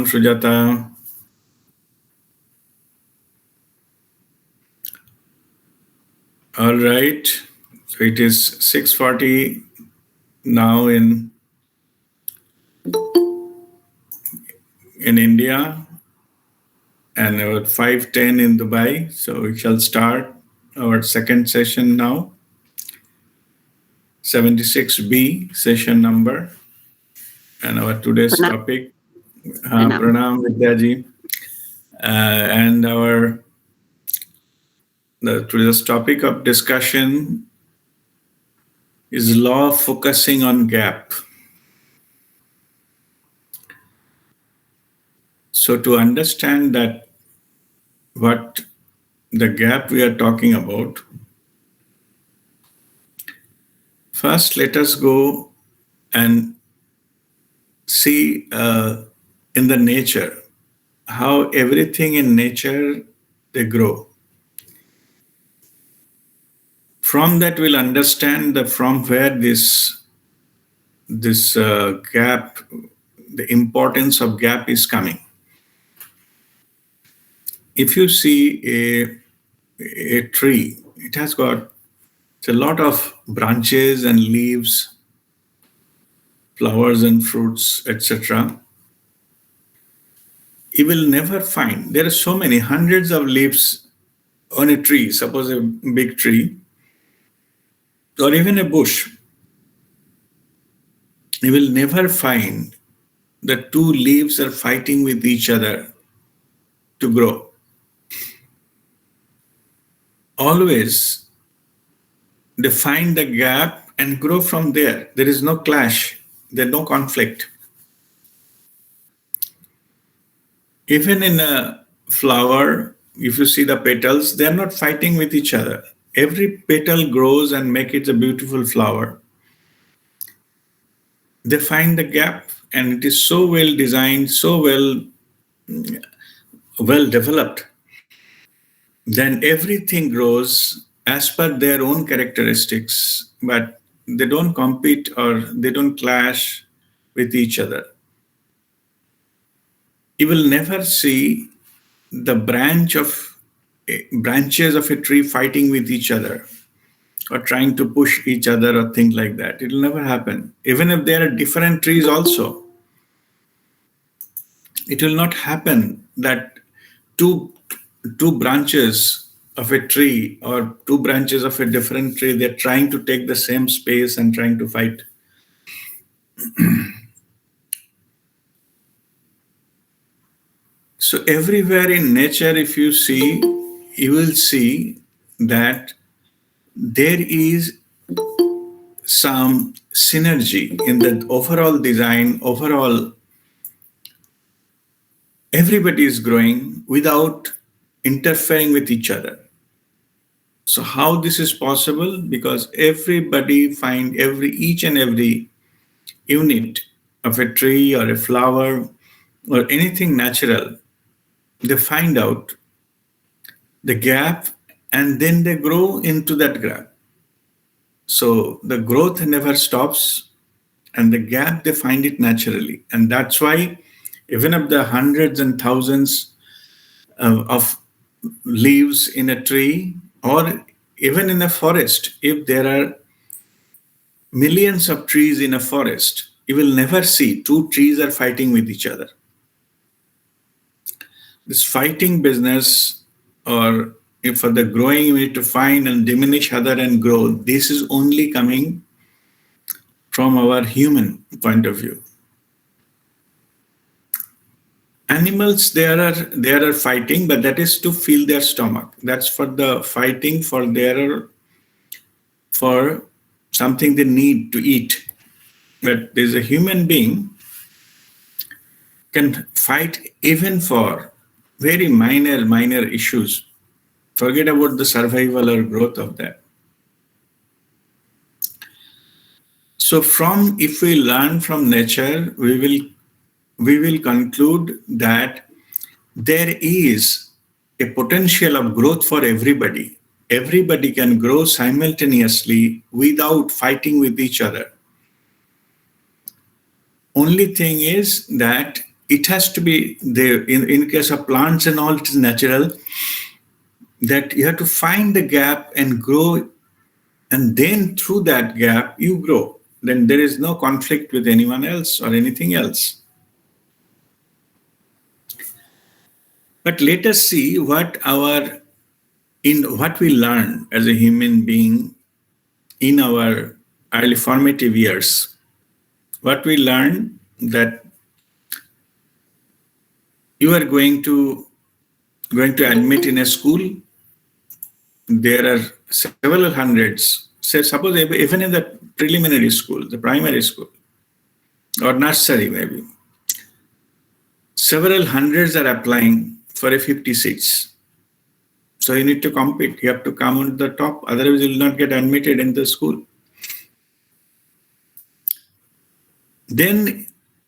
Pranam, Sujata. All right. So it is 6:40 now in India and about 5:10 in Dubai. So we shall start our second session now. 76B session number. And our today's topic, Pranam Vidyaji. And today's topic of discussion is law of focusing on gap. So to understand that what the gap we are talking about, first let us go and see in the nature how everything in nature they grow. From that we'll understand from where this gap, the importance of gap is coming. If you see a tree, it has got a lot of branches and leaves, flowers and fruits, etc. You will never find, there are so many hundreds of leaves on a tree, suppose a big tree, or even a bush. You will never find the two leaves are fighting with each other to grow. Always they find the gap and grow from there. There is no clash, there is no conflict. Even in a flower, if you see the petals, they are not fighting with each other. Every petal grows and makes it a beautiful flower. They find the gap, and it is so well designed, so well developed. Then everything grows as per their own characteristics, but they don't compete or they don't clash with each other. You will never see the branches of a tree fighting with each other or trying to push each other or things like that. It will never happen. Even if there are different trees also, it will not happen that two branches of a tree or two branches of a different tree, they're trying to take the same space and trying to fight. So everywhere in nature, if you see, you will see that there is some synergy in the overall design, everybody is growing without interfering with each other. So how this is possible? Because everybody find each and every unit of a tree or a flower or anything natural, they find out the gap and then they grow into that gap. So the growth never stops, and the gap, they find it naturally. And that's why even if the hundreds and thousands of leaves in a tree, or even in a forest, if there are millions of trees in a forest, you will never see two trees are fighting with each other. This fighting business, or if for the growing you need to find and diminish other and grow, this is only coming from our human point of view. Animals, they are fighting, but that is to fill their stomach. That's for the fighting for something they need to eat. But there's a human being can fight even for very minor issues. Forget about the survival or growth of that. So if we learn from nature, we will conclude that there is a potential of growth for everybody. Everybody can grow simultaneously without fighting with each other. Only thing is that it has to be there. In case of plants and all, it is natural that you have to find the gap and grow, and then through that gap you grow. Then there is no conflict with anyone else or anything else. But let us see what we learn as a human being in our early formative years. What we learn that you are going to admit in a school. There are several hundreds. Say, suppose even in the preliminary school, the primary school, or nursery maybe, several hundreds are applying for a 50 seats. So you need to compete. You have to come on the top. Otherwise, you will not get admitted in the school. Then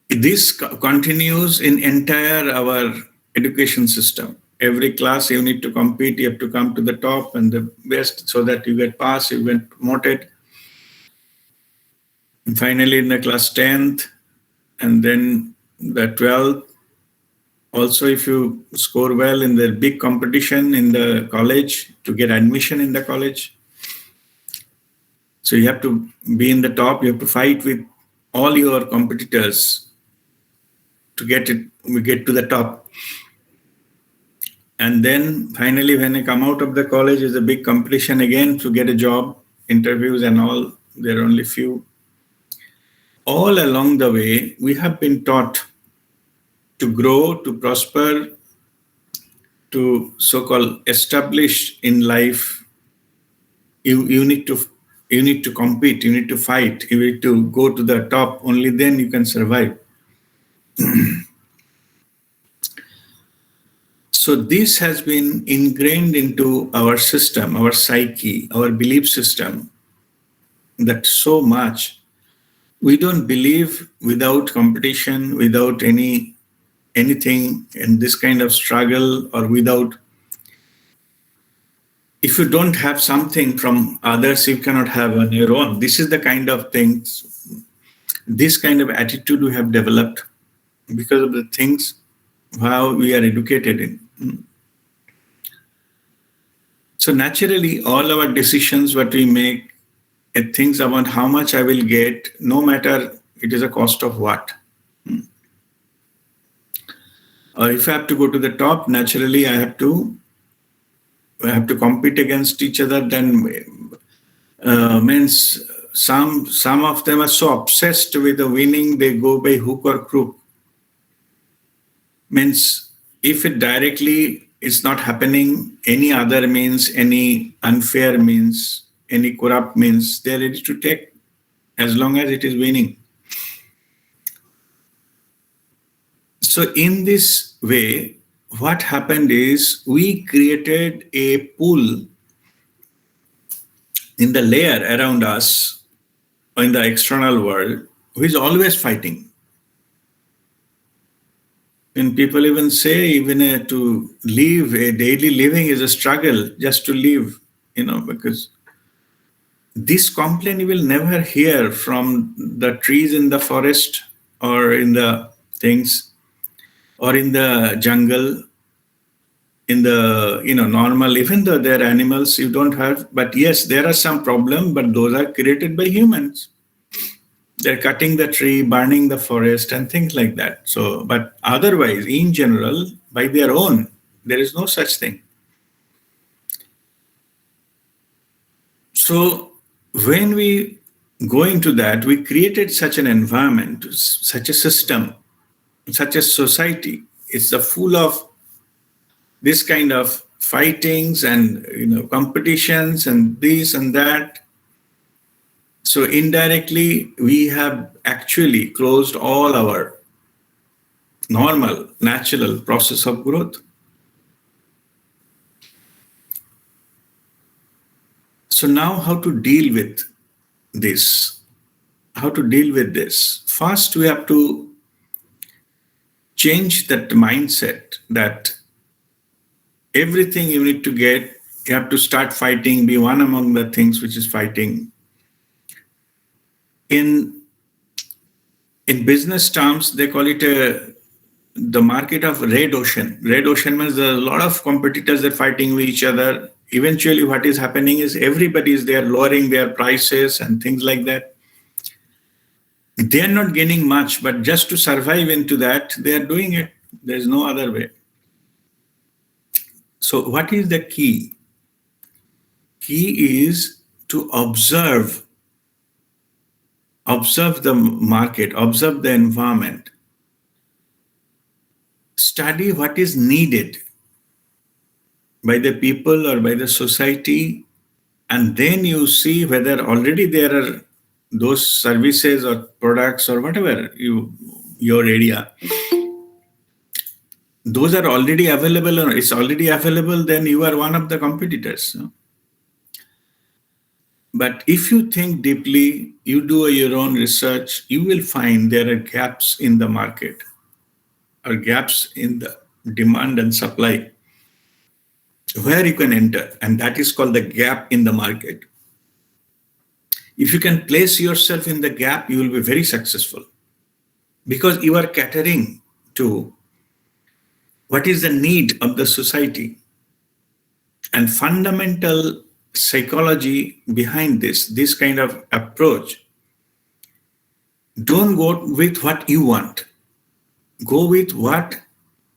this continues in entire our education system. Every class you need to compete, you have to come to the top and the best so that you get passed, you get promoted. And finally, in the class 10th and then the 12th, also if you score well in the big competition in the college to get admission in the college. So you have to be in the top, you have to fight with all your competitors to get to the top. And then finally, when I come out of the college, is a big competition again to get a job, interviews and all. There are only few. All along the way, we have been taught to grow, to prosper, to so-called establish in life. You need to compete, you need to fight, you need to go to the top. Only then you can survive. So this has been ingrained into our system, our psyche, our belief system, that so much we don't believe without competition, without anything in this kind of struggle, or without, if you don't have something from others, you cannot have on your own. This is the kind of things, this kind of attitude we have developed because of the things how we are educated in. So naturally, all our decisions, what we make, it thinks about how much I will get, no matter it is a cost of what. Or if I have to go to the top, naturally I have to compete against each other. Then means some of them are so obsessed with the winning, they go by hook or crook. Means if it directly is not happening, any other means, any unfair means, any corrupt means, they're ready to take as long as it is winning. So in this way, what happened is we created a pool in the layer around us, in the external world, who is always fighting. And people even say, even to live, a daily living is a struggle just to live, because this complaint you will never hear from the trees in the forest or in the things or in the jungle, in the normal, even though they're animals you don't have, but yes, there are some problems, but those are created by humans. They're cutting the tree, burning the forest and things like that. So, but otherwise, in general, by their own, there is no such thing. So when we go into that, we created such an environment, such a system, such a society. It's full of this kind of fightings and competitions and this and that. So indirectly, we have actually closed all our normal, natural process of growth. So now how to deal with this? How to deal with this? First, we have to change that mindset that everything you need to get, you have to start fighting, be one among the things which is fighting. In business terms, they call it the market of red ocean. Red ocean means there are a lot of competitors that are fighting with each other. Eventually, what is happening is everybody is there lowering their prices and things like that. They are not gaining much, but just to survive into that, they are doing it. There's no other way. So, what is the key? Key is to observe the market, observe the environment, study what is needed by the people or by the society, and then you see whether already there are those services or products or whatever your area, those are already available or it's already available, then you are one of the competitors. But if you think deeply, you do your own research, you will find there are gaps in the market or gaps in the demand and supply where you can enter, and that is called the gap in the market. If you can place yourself in the gap, you will be very successful because you are catering to what is the need of the society. And fundamental psychology behind this kind of approach, don't go with what you want, go with what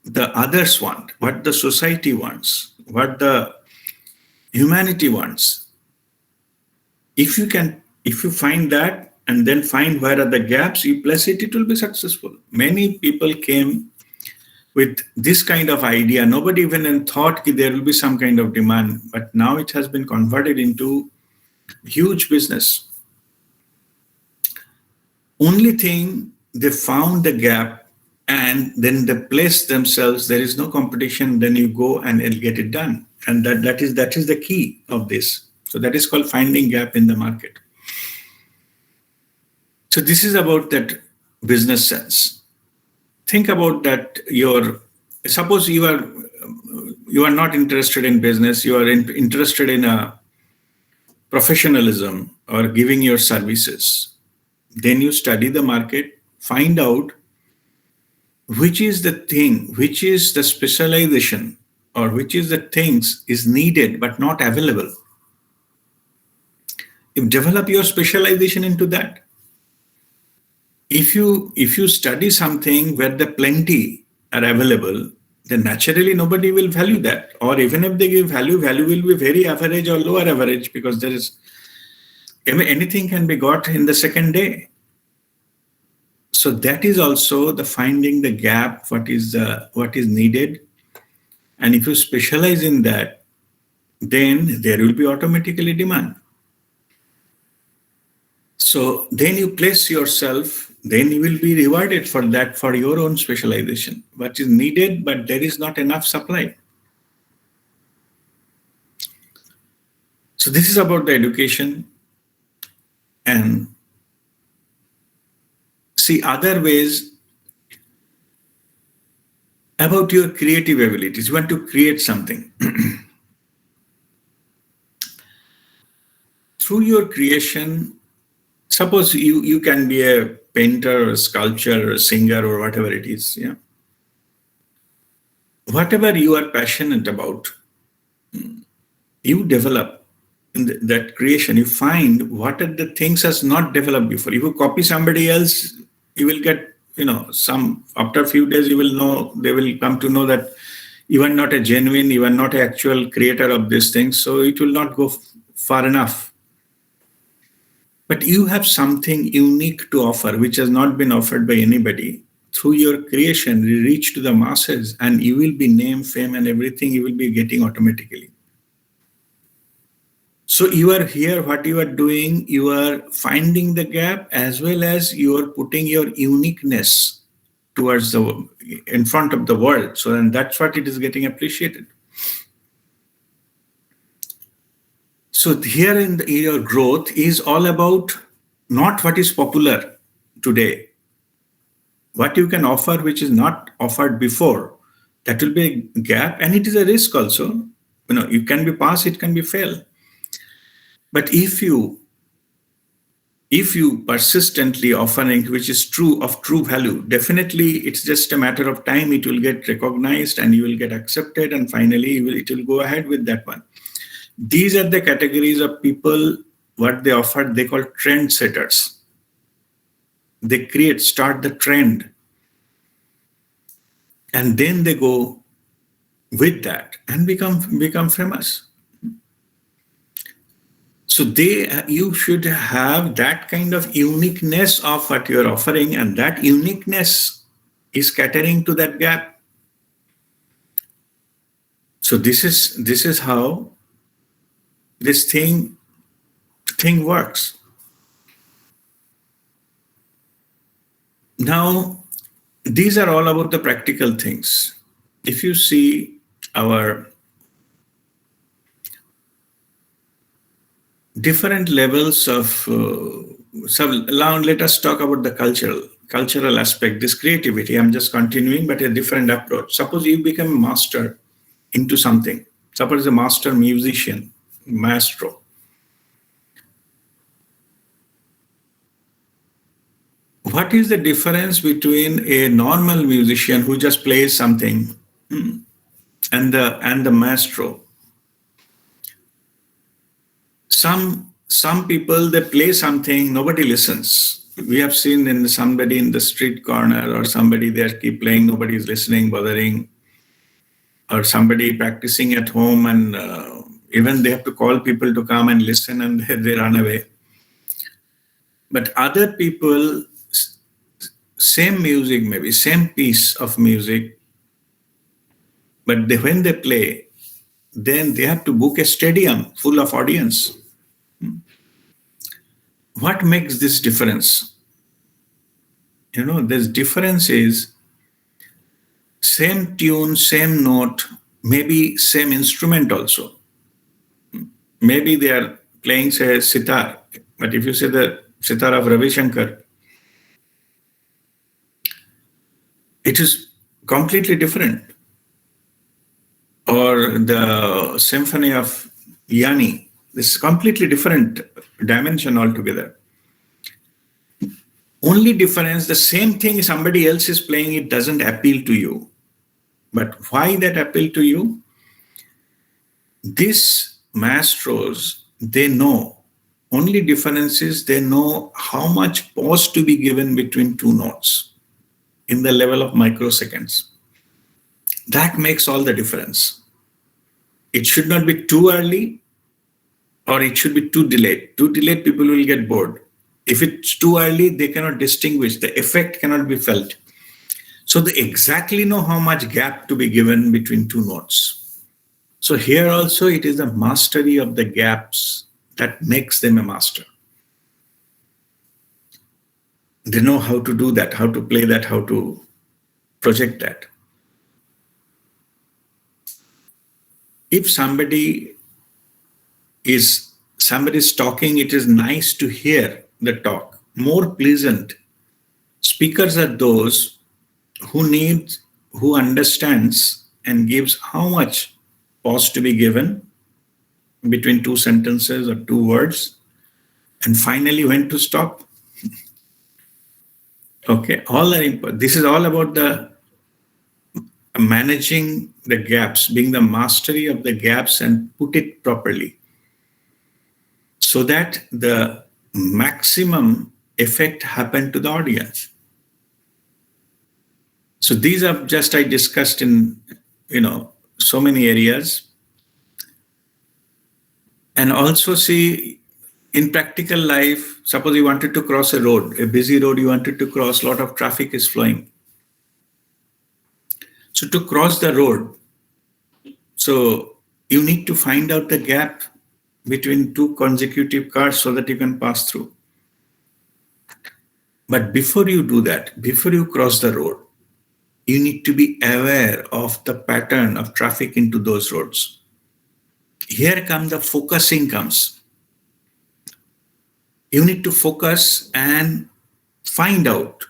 the others want, what the society wants, what the humanity wants. If you find that and then find where are the gaps, you place it, it will be successful. Many people came with this kind of idea. Nobody even thought there will be some kind of demand, but now it has been converted into huge business. Only thing, they found the gap and then they place themselves. There is no competition. Then you go and it'll get it done. And that is the key of this. So that is called finding gap in the market. So this is about that business sense. Think about that. Suppose you are not interested in business. You are interested in a professionalism or giving your services. Then you study the market, find out which is the thing, which is the specialization, or which is the things is needed but not available. You develop your specialization into that. If you study something where the plenty are available, then naturally nobody will value that. Or even if they give value will be very average or lower average, because there is anything can be got in the second day. So that is also the finding the gap, what is needed. And if you specialize in that, then there will be automatically demand. So then you place yourself, then you will be rewarded for that, for your own specialization. What is needed, but there is not enough supply. So this is about the education. And see other ways about your creative abilities. You want to create something. Through your creation, suppose you can be a painter or a sculptor or a singer or whatever it is. Yeah. Whatever you are passionate about, you develop in that creation. You find what are the things has not developed before. If you copy somebody else, you will get, some, after a few days, you will know, they will come to know that you are not a genuine, you are not an actual creator of these things. So it will not go far enough. But you have something unique to offer, which has not been offered by anybody. Through your creation, you reach to the masses and you will be name, fame, and everything you will be getting automatically. So you are here, what you are doing, you are finding the gap as well as you are putting your uniqueness towards in front of the world. So then that's what it is getting appreciated. So here in your growth is all about not what is popular today, what you can offer which is not offered before. That will be a gap, and it is a risk also. You can be pass, it can be fail. But if you If you persistently offering which is true of true value, definitely it's just a matter of time. It will get recognized and you will get accepted, and finally it will go ahead with that one. These are the categories of people. What they offer, they call trend setters. They start the trend, and then they go with that and become famous. So you should have that kind of uniqueness of what you're offering, and that uniqueness is catering to that gap. So this is how this thing works. Now, these are all about the practical things. If you see our different levels of now let us talk about the cultural aspect, this creativity. I'm just continuing, but a different approach. Suppose you become a master into something. Suppose a master musician, maestro. What is the difference between a normal musician who just plays something and the maestro? Some people, they play something, nobody listens. We have seen in somebody in the street corner or somebody there keep playing, nobody is listening, bothering, or somebody practicing at home, and even they have to call people to come and listen, and they run away. But other people, same music, maybe same piece of music, but when they play, then they have to book a stadium full of audience. What makes this difference? This difference is same tune, same note, maybe same instrument also. Maybe they are playing, say, sitar, but if you say the sitar of Ravi Shankar, it is completely different. Or the symphony of Yanni, this is completely different dimension altogether. Only difference, the same thing somebody else is playing, it doesn't appeal to you. But why that appeal to you? These maestros, they know. Only difference is they know how much pause to be given between two notes in the level of microseconds. That makes all the difference. It should not be too early or it should be too delayed. Too delayed, people will get bored. If it's too early, they cannot distinguish. The effect cannot be felt. So they exactly know how much gap to be given between two notes. So here also it is the mastery of the gaps that makes them a master. They know how to do that, how to play that, how to project that. If somebody is talking, it is nice to hear the talk, more pleasant. Speakers are those who understands and gives how much pause to be given between two sentences or two words, and finally when to stop. Okay, this is all about the managing the gaps, being the mastery of the gaps and put it properly so that the maximum effect happen to the audience. So these are just I discussed in so many areas. And also see in practical life, suppose you wanted to cross a road, a busy road you wanted to cross, lot of traffic is flowing. So to cross the road, so you need to find out the gap between two consecutive cars so that you can pass through. But before you do that, before you cross the road, you need to be aware of the pattern of traffic into those roads. Here the focusing comes. You need to focus and find out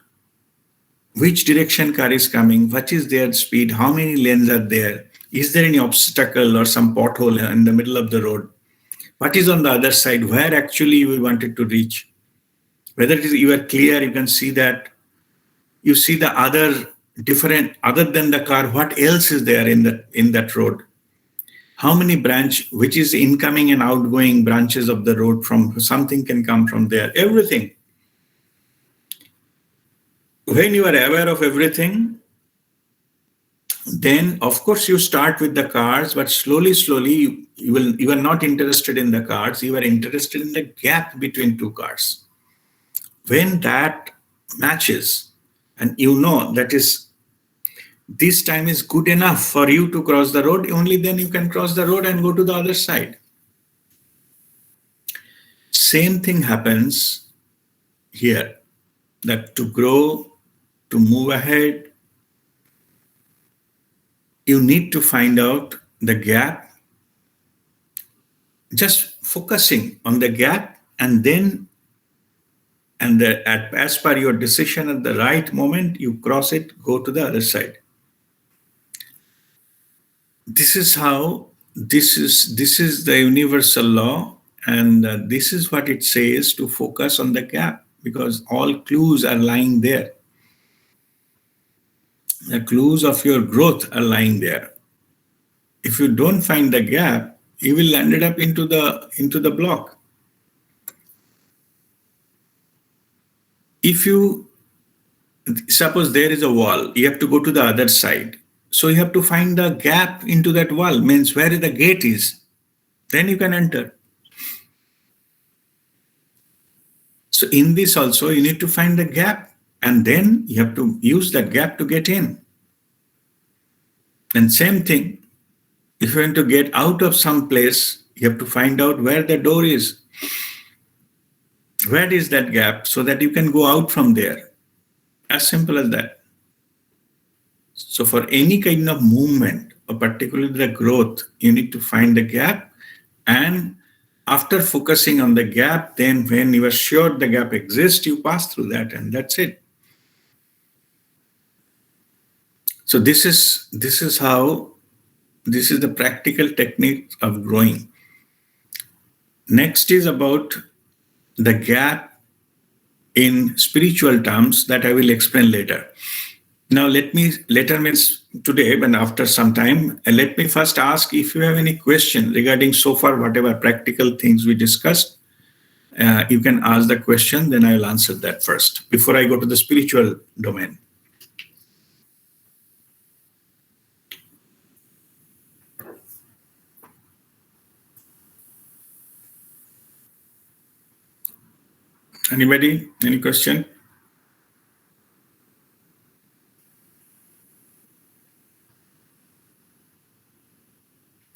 which direction car is coming, what is their speed, how many lanes are there, is there any obstacle or some pothole in the middle of the road, what is on the other side, where actually we wanted to reach. Whether it is you are clear, you can see that, you see the other different, other than the car, what else is there in that road? How many branch, which is incoming and outgoing branches of the road, from something can come from there, everything. When you are aware of everything, then of course you start with the cars, but slowly, you are not interested in the cars, you are interested in the gap between two cars. When that matches, and you know that is, this time is good enough for you to cross the road, only then you can cross the road and go to the other side. Same thing happens here, that to grow, to move ahead, you need to find out the gap, just focusing on the gap, and then, as per your decision at the right moment, you cross it, go to the other side. This is how, this is the universal law, and this is what it says, to focus on the gap, because all clues are lying there. The clues of your growth are lying there. If you don't find the gap, you will end up into the block. If you suppose there is a wall, you have to go to the other side. So you have to find the gap into that wall, means where the gate is. Then you can enter. So in this also, you need to find the gap, and then you have to use that gap to get in. And same thing, if you want to get out of some place, you have to find out where the door is. Where is that gap, so that you can go out from there? As simple as that. So for any kind of movement, or particularly the growth, you need to find the gap, and after focusing on the gap, then when you are sure the gap exists, you pass through that, and that's it. So this is the practical technique of growing. Next is about the gap in spiritual terms, that I will explain later. Now later means today, but after some time, let me first ask if you have any question regarding so far whatever practical things we discussed. You can ask the question, then I will answer that first before I go to the spiritual domain. Anybody? Any question?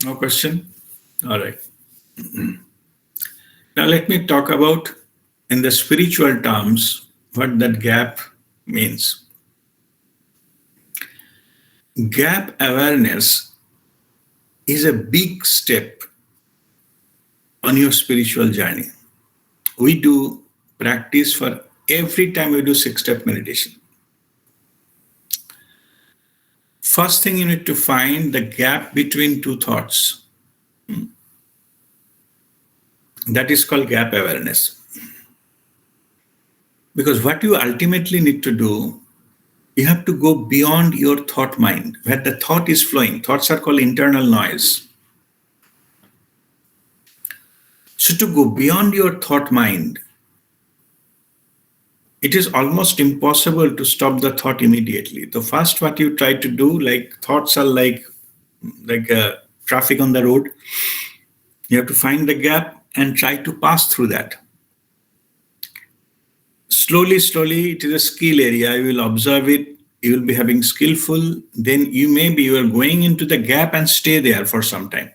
No question? All right. Now let me talk about, in the spiritual terms, what that gap means. Gap awareness is a big step on your spiritual journey. We do practice for every time we do 6-step meditation. First thing, you need to find the gap between two thoughts. That is called gap awareness. Because what you ultimately need to do, you have to go beyond your thought mind, where the thought is flowing. Thoughts are called internal noise. So to go beyond your thought mind, it is almost impossible to stop the thought immediately. The first what you try to do, like thoughts are like traffic on the road. You have to find the gap and try to pass through that. Slowly, it is a skill area. You will observe it. You will be having skillful. Then you are going into the gap and stay there for some time.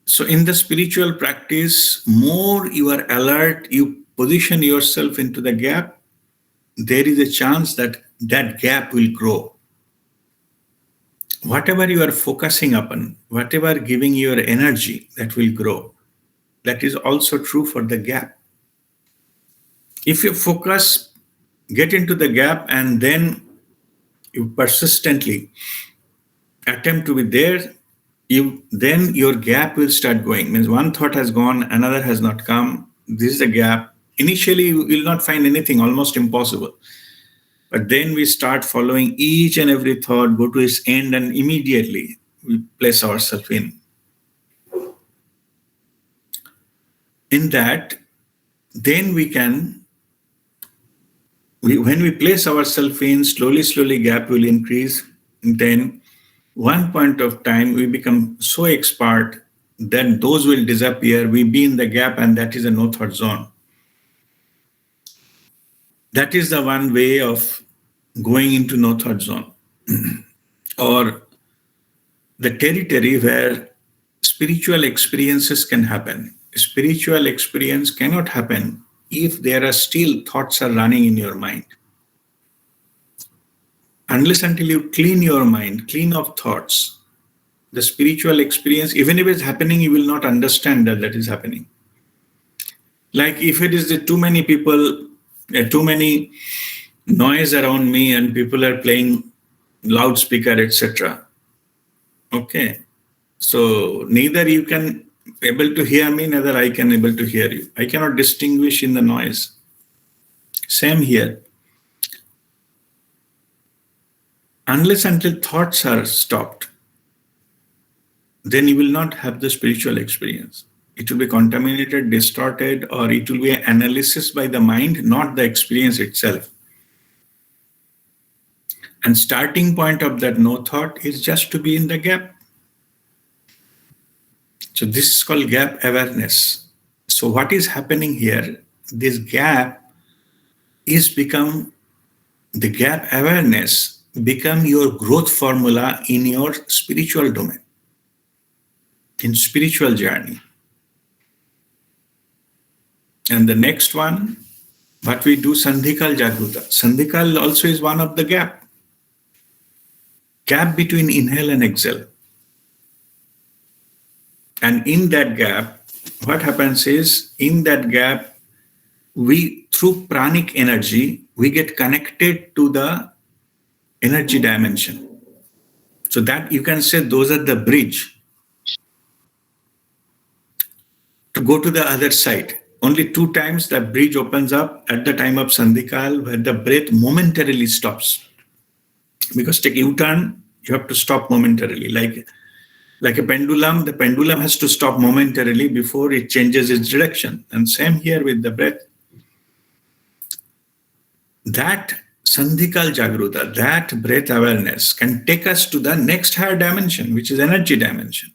So in the spiritual practice, more you are alert, you position yourself into the gap, there is a chance that that gap will grow. Whatever you are focusing upon, whatever giving your energy, that will grow. That is also true for the gap. If you focus, get into the gap, and then you persistently attempt to be there, then your gap will start going. Means one thought has gone, another has not come. This is a gap. Initially, you will not find anything, almost impossible. But then we start following each and every thought, go to its end, and immediately we place ourselves in. In that, then when we place ourselves in, slowly, gap will increase. Then, one point of time, we become so expert that those will disappear. We be in the gap, and that is a no thought zone. That is the one way of going into no thought zone, or the territory where spiritual experiences can happen. Spiritual experience cannot happen if there are still thoughts are running in your mind. Unless until you clean your mind, clean of thoughts, the spiritual experience, even if it's happening, you will not understand that is happening. Like if it is the too many people, too many noise around me and people are playing loudspeaker, etc. Okay. So neither you can able to hear me, neither I can able to hear you. I cannot distinguish in the noise. Same here. Unless until thoughts are stopped, then you will not have the spiritual experience. It will be contaminated, distorted, or it will be an analysis by the mind, not the experience itself. And starting point of that no thought is just to be in the gap. So this is called gap awareness. So what is happening here? This gap is become, the gap awareness become your growth formula in your spiritual domain, in spiritual journey. And the next one, what we do, Sandhikal Jagruta. Sandhikal also is one of the gap between inhale and exhale. And in that gap, what happens is, in that gap, we, through pranic energy, we get connected to the energy dimension. So that you can say those are the bridge to go to the other side. Only 2 times the bridge opens up at the time of Sandhikal, where the breath momentarily stops. Because take U-turn, you have to stop momentarily. Like a pendulum, the pendulum has to stop momentarily before it changes its direction. And same here with the breath. That Sandhikal Jagruta, that breath awareness can take us to the next higher dimension, which is energy dimension.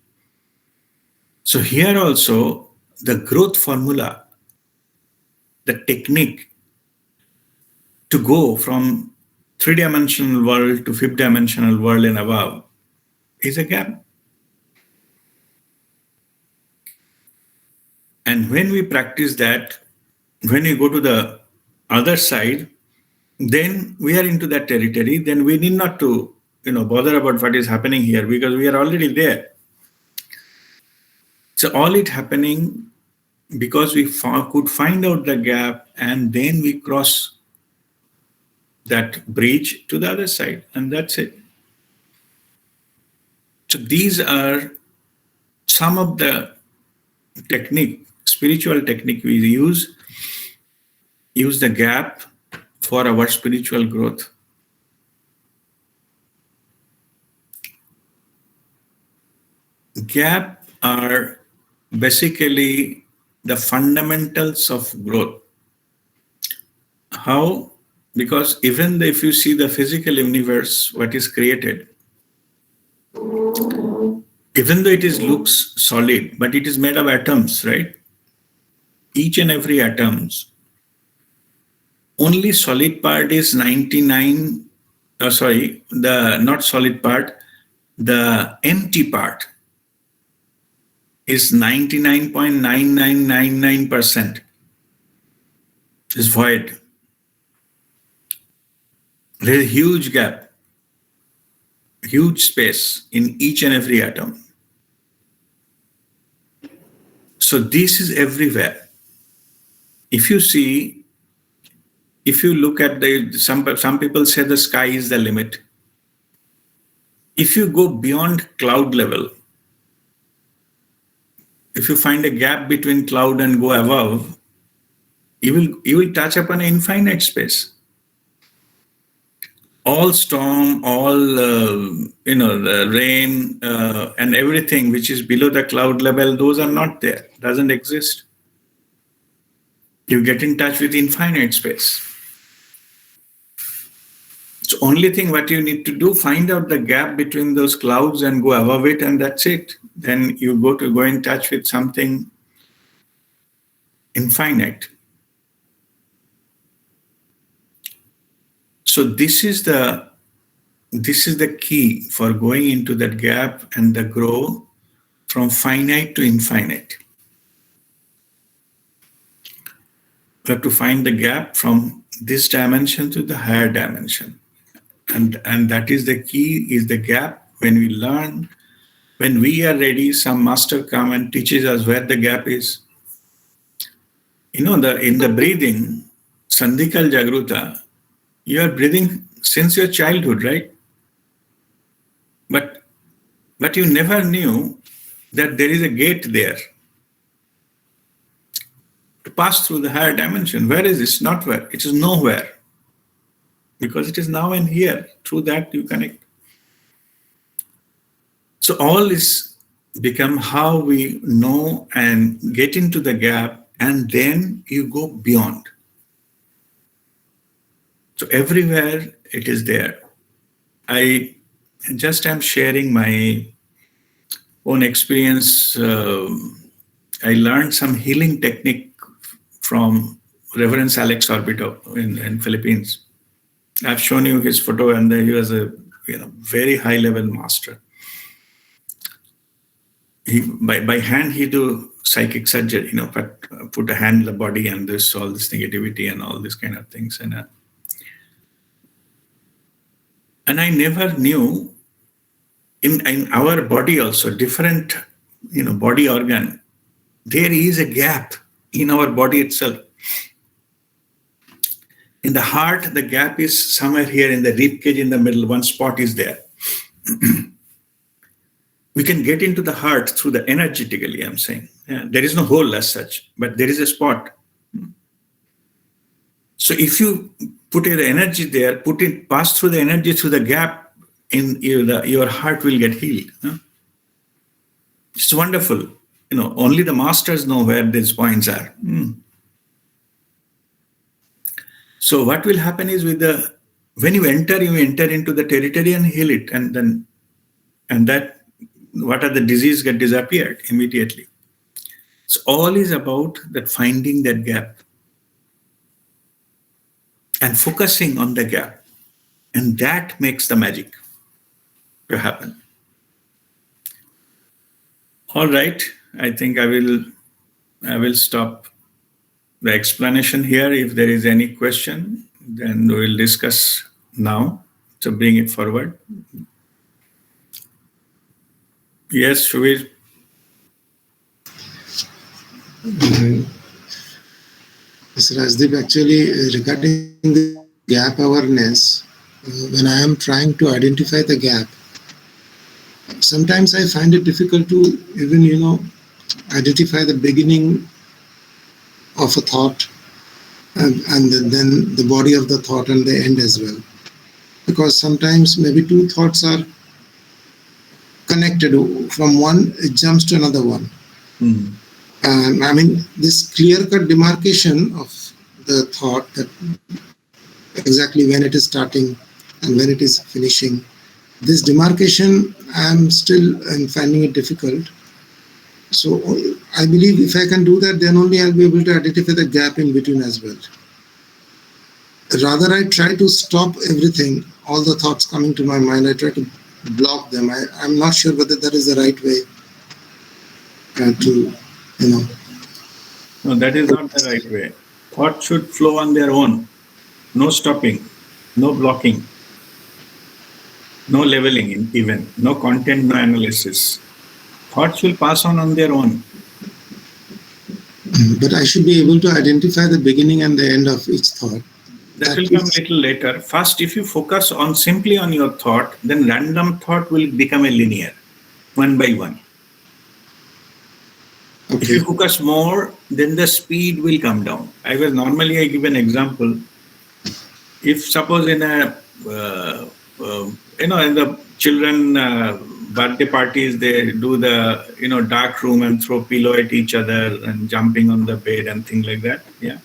So here also, the growth formula, the technique to go from 3-dimensional world to 5th-dimensional world and above is a gap. And when we practice that, when we go to the other side, then we are into that territory. Then we need not to, bother about what is happening here, because we are already there. So all it happening because we could find out the gap, and then we cross that bridge to the other side, and that's it. So these are some of the spiritual technique we use the gap for our spiritual growth. Gap are basically the fundamentals of growth. How? Because even if you see the physical universe, what is created, even though it looks solid, but it is made of atoms, right? Each and every atoms. Only solid part is 99, not solid part, the empty part is 99.9999% is void. There is a huge gap, huge space in each and every atom. So this is everywhere. If you look at some people say the sky is the limit. If you go beyond cloud level, If you find a gap between cloud and go above, you will touch upon an infinite space. All storm, all the rain and everything which is below the cloud level, those are not there. Doesn't exist. You get in touch with infinite space. So only thing what you need to do, find out the gap between those clouds and go above it, and that's it. Then you go in touch with something infinite. So this is the key for going into that gap and the grow from finite to infinite. We have to find the gap from this dimension to the higher dimension. And that is the key, is the gap. When we learn, when we are ready, some master come and teaches us where the gap is. In the breathing, Sandhikal Jagruta, you are breathing since your childhood, right? But you never knew that there is a gate there to pass through the higher dimension. Where is this? Not where. It is nowhere. Because it is now and here. Through that you connect. So all is become how we know and get into the gap, and then you go beyond. So everywhere it is there. I just am sharing my own experience. I learned some healing technique from Reverend Alex Orbito in Philippines. I've shown you his photo, and he was a very high level master. He by hand he do psychic surgery, put a hand in the body and all this negativity and all these kind of things, and I never knew in our body also different body organ, there is a gap in our body itself. In the heart, the gap is somewhere here in the rib cage in the middle. One spot is there. We can get into the heart through the energetically, I'm saying. Yeah, there is no hole as such, but there is a spot. So if you put your energy there, pass through the energy through the gap, your heart will get healed. It's wonderful. Only the masters know where these points are. So what will happen is when you enter into the territory and heal it, and that what are the disease get disappeared immediately. So all is about that finding that gap and focusing on the gap, and that makes the magic to happen. All right, I think I will stop the explanation here. If there is any question, then we will discuss now. So bring it forward. Yes, Shubir. Mr. Rajdeep, actually, regarding the gap awareness, when I am trying to identify the gap, sometimes I find it difficult to even, identify the beginning of a thought and then the body of the thought and the end as well. Because sometimes maybe two thoughts are connected. From one, it jumps to another one. And this clear-cut demarcation of the thought, that exactly when it is starting and when it is finishing, this demarcation, I'm finding it difficult. So I believe if I can do that, then only I'll be able to identify the gap in between as well. Rather, I try to stop everything, all the thoughts coming to my mind, I try to block them. I'm not sure whether that is the right way to. No, that is not the right way. Thought should flow on their own. No stopping, no blocking, no leveling even, no content, no analysis. Thoughts will pass on their own. But I should be able to identify the beginning and the end of each thought. That will come a little later. First, if you focus simply on your thought, then random thought will become a linear, one by one. If you Okay. focus more, then the speed will come down. I give an example. If suppose in a in the children birthday parties, they do the dark room and throw pillow at each other and jumping on the bed and things like that. Yeah.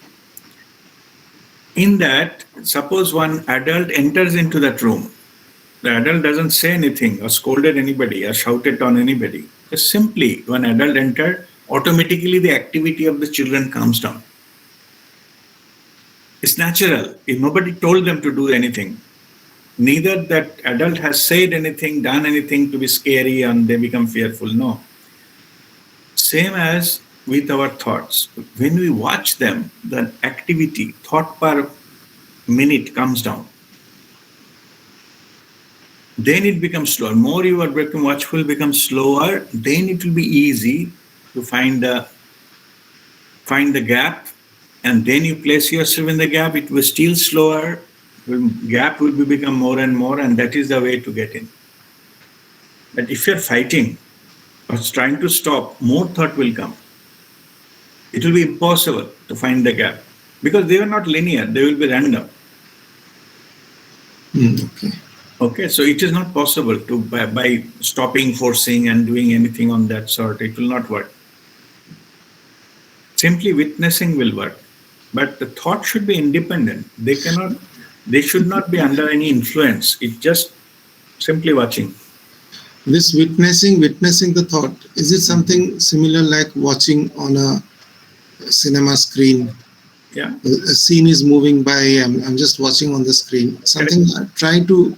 In that, suppose one adult enters into that room. The adult doesn't say anything or scolded anybody or shouted on anybody. Just simply, when adult entered, automatically the activity of the children calms down. It's natural. If nobody told them to do anything, neither that adult has said anything, done anything to be scary and they become fearful. No. Same as with our thoughts. When we watch them, the activity, thought per minute comes down. Then it becomes slower. More you are becoming watchful, becomes slower. Then it will be easy to find the gap, and then you place yourself in the gap. It will still slower. Gap will become more and more, and that is the way to get in. But if you're fighting or trying to stop, more thought will come. It will be impossible to find the gap because they are not linear. They will be random. Okay. Okay, so it is not possible to by stopping, forcing, and doing anything on that sort. It will not work. Simply witnessing will work, but the thought should be independent. They should not be under any influence. It's just simply watching. This witnessing the thought, is it something similar like watching on a cinema screen? Yeah. A scene is moving by, I'm just watching on the screen. Something, try to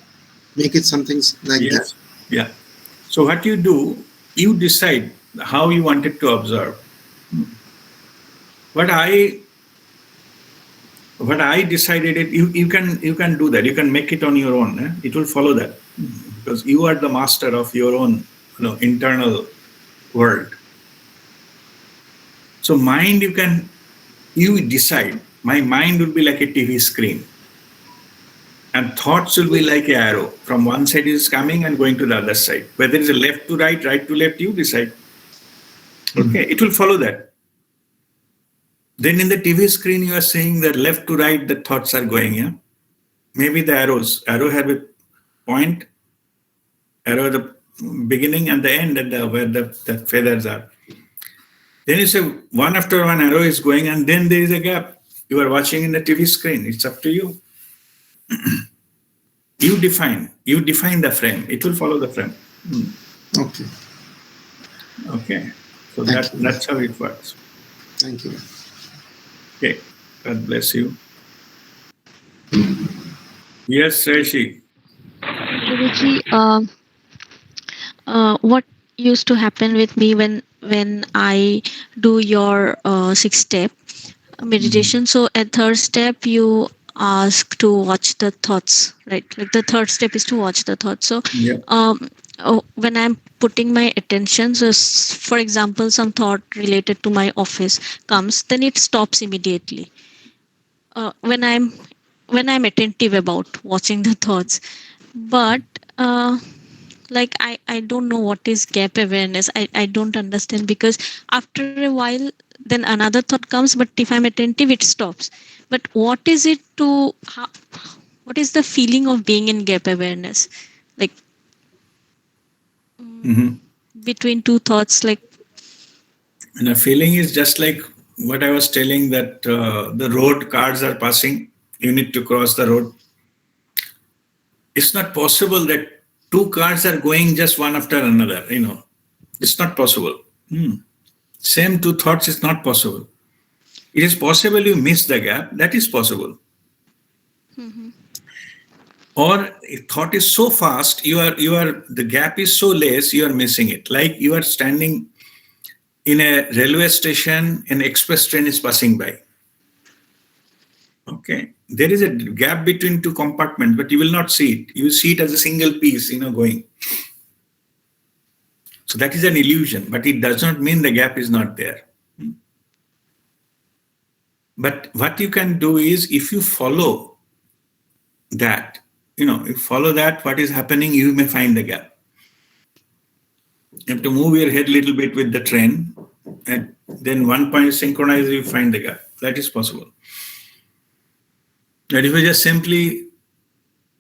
make it something like that. Yes. Yeah. So what you do, you decide how you wanted to observe. What I decided it, you can do that. You can make it on your own. It will follow that because you are the master of your own internal world. So mind, you decide. My mind would be like a TV screen, and thoughts will be like an arrow. From one side is coming and going to the other side. Whether it's a left to right, right to left, you decide. Okay, it will follow that. Then in the TV screen, you are saying that left to right, the thoughts are going. Yeah, maybe the arrow have a point, arrow at the beginning and the end, and where the feathers are. Then you say one after one arrow is going, and then there is a gap. You are watching in the TV screen. It's up to you. You define the frame. It will follow the frame. Okay. Okay. So that's how it works. Thank you. Okay. God bless you. Yes, Rishi. Guruji, what used to happen with me when I do your 6 step meditation? So at third step, you ask to watch the thoughts, right? Like the third step is to watch the thoughts. So Yeah. when I'm putting my attention, so for example, some thought related to my office comes, then it stops immediately. When I'm attentive about watching the thoughts, but like I don't know what is gap awareness. I don't understand, because after a while then another thought comes, but if I'm attentive it stops. But what is it to what is the feeling of being in gap awareness, like Mm-hmm. between two thoughts, like And the feeling is just like what I was telling, that the road cars are passing. You need to cross the road. It's not possible that two cars are going just one after another. It's not possible. Same two thoughts is not possible. It is possible you miss the gap. That is possible. Mhm. Or if thought is so fast, the gap is so less, you are missing it. Like you are standing in a railway station, an express train is passing by. Okay. There is a gap between two compartments, but you will not see it. You see it as a single piece, going. So that is an illusion, but it does not mean the gap is not there. But what you can do is, if you follow that, what is happening, you may find the gap. You have to move your head a little bit with the train. and then one point synchronize, you find the gap. That is possible. But if you just simply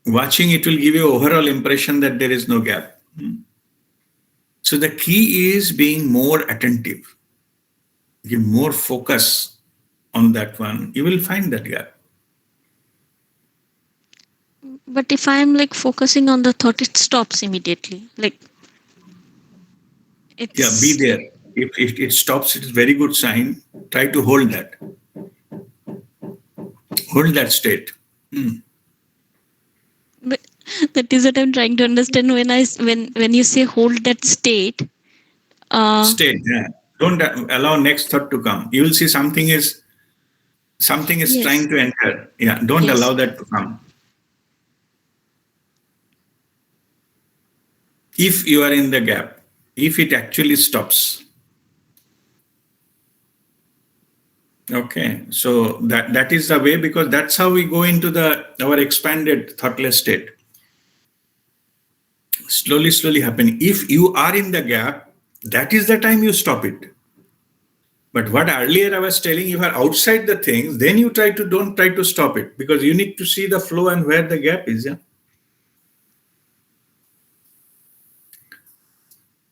watching, it will give you overall impression that there is no gap. So the key is being more attentive, give more focus on that one. You will find that gap. But if I'm like focusing on the thought, it stops immediately. Like Yeah, be it's there. If it stops, it's a very good sign. Try to hold that. Hold that state. but that is what I'm trying to understand when when you say hold that state. Uh State. Yeah. Don't allow next thought to come. You will see something is trying yes, to enter. Yeah. Don't yes. allow that to come. If you are in the gap, if it actually stops. Okay. So that is the way, because that's how we go into the our expanded thoughtless state. Slowly happening. If you are in the gap, that is the time you stop it. But what earlier I was telling, you are outside the things, then you don't try to stop it, because you need to see the flow and where the gap is. Yeah.